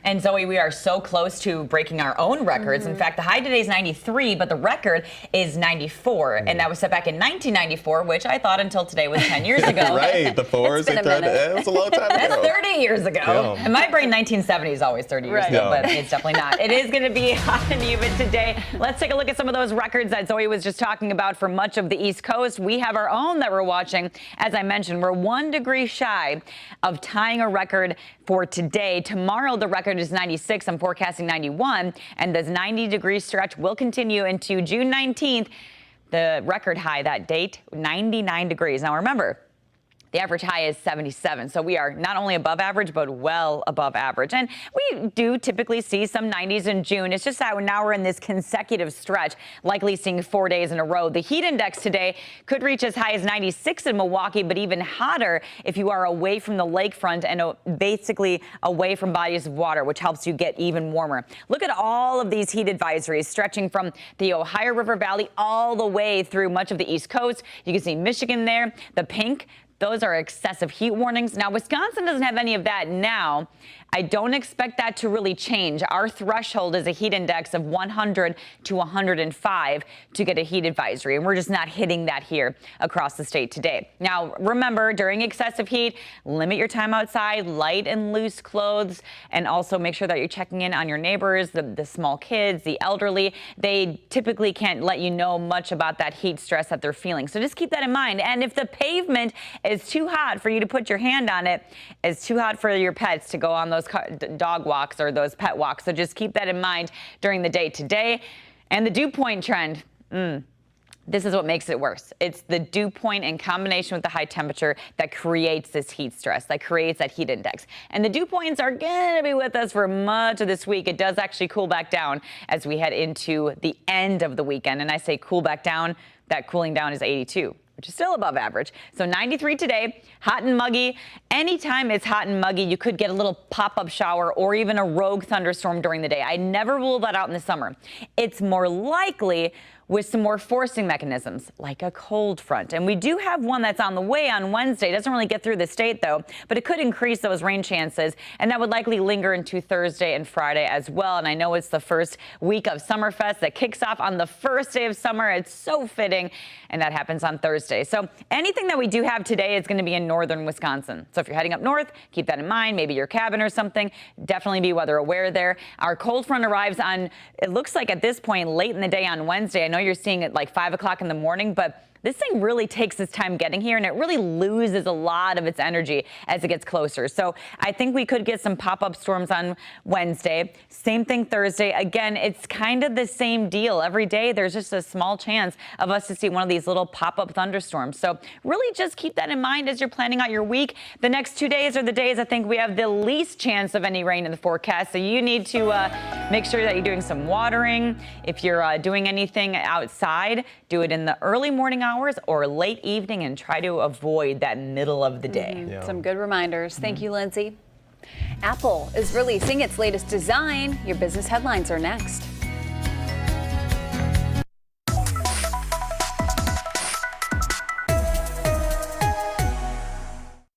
And Zoe, we are so close to breaking our own records. In fact, the high today is 93, but the record is 94. And that was set back in 1994, which I thought until today was 10 years ago. Right, the fours. It was a long time ago. That's 30 years ago. Yeah. In my brain, 1970 is always 30 years ago, but it's definitely not. It is going to be hot and humid today. Let's take a look at some of those records that Zoe was just talking about for much of the East Coast. We have our own that we're watching. As I mentioned, we're 1 degree shy of tying a record for today. Tomorrow, the record is 96. I'm forecasting 91. And this 90-degree stretch will continue into June 19th. The record high that date, 99 degrees. Now, remember, the average high is 77. So we are not only above average, but well above average. And we do typically see some 90s in June. It's just that now we're in this consecutive stretch, likely seeing 4 days in a row. The heat index today could reach as high as 96 in Milwaukee, but even hotter if you are away from the lakefront and basically away from bodies of water, which helps you get even warmer. Look at all of these heat advisories stretching from the Ohio River Valley all the way through much of the East Coast. You can see Michigan there, the pink. Those are excessive heat warnings. Now, Wisconsin doesn't have any of that now. I don't expect that to really change. Our threshold is a heat index of 100 to 105 to get a heat advisory, and we're just not hitting that here across the state today. Now, remember, during excessive heat, limit your time outside, light and loose clothes, and also make sure that you're checking in on your neighbors, the small kids, the elderly. They typically can't let you know much about that heat stress that they're feeling. So just keep that in mind. And if the pavement is too hot for you to put your hand on it, it's too hot for your pets to go on those dog walks or those pet walks. So just keep that in mind during the day today. And the dew point trend, this is what makes it worse. It's the dew point in combination with the high temperature that creates this heat stress, that creates that heat index. And the dew points are going to be with us for much of this week. It does actually cool back down as we head into the end of the weekend. And I say cool back down, that cooling down is 82. Which is still above average. So 93 today, hot and muggy. Anytime it's hot and muggy, you could get a little pop-up shower or even a rogue thunderstorm during the day. I never rule that out in the summer. It's more likely with some more forcing mechanisms, like a cold front. And we do have one that's on the way on Wednesday. It doesn't really get through the state, though, but it could increase those rain chances, and that would likely linger into Thursday and Friday as well. And I know it's the first week of Summerfest that kicks off on the first day of summer. It's so fitting, and that happens on Thursday. So anything that we do have today is going to be in northern Wisconsin. So if you're heading up north, keep that in mind. Maybe your cabin or something. Definitely be weather aware there. Our cold front arrives on, it looks like at this point, late in the day on Wednesday. I know you're seeing it like 5 o'clock in the morning, but this thing really takes its time getting here, and it really loses a lot of its energy as it gets closer. So I think we could get some pop-up storms on Wednesday. Same thing Thursday. Again, it's kind of the same deal. Every day there's just a small chance of us to see one of these little pop-up thunderstorms. So really just keep that in mind as you're planning out your week. The next 2 days are the days I think we have the least chance of any rain in the forecast. So you need to make sure that you're doing some watering. If you're doing anything outside, do it in the early morning hours or late evening and try to avoid that middle of the day. Some good reminders. Thank you, Lindsay. Apple is releasing its latest design. Your business headlines are next.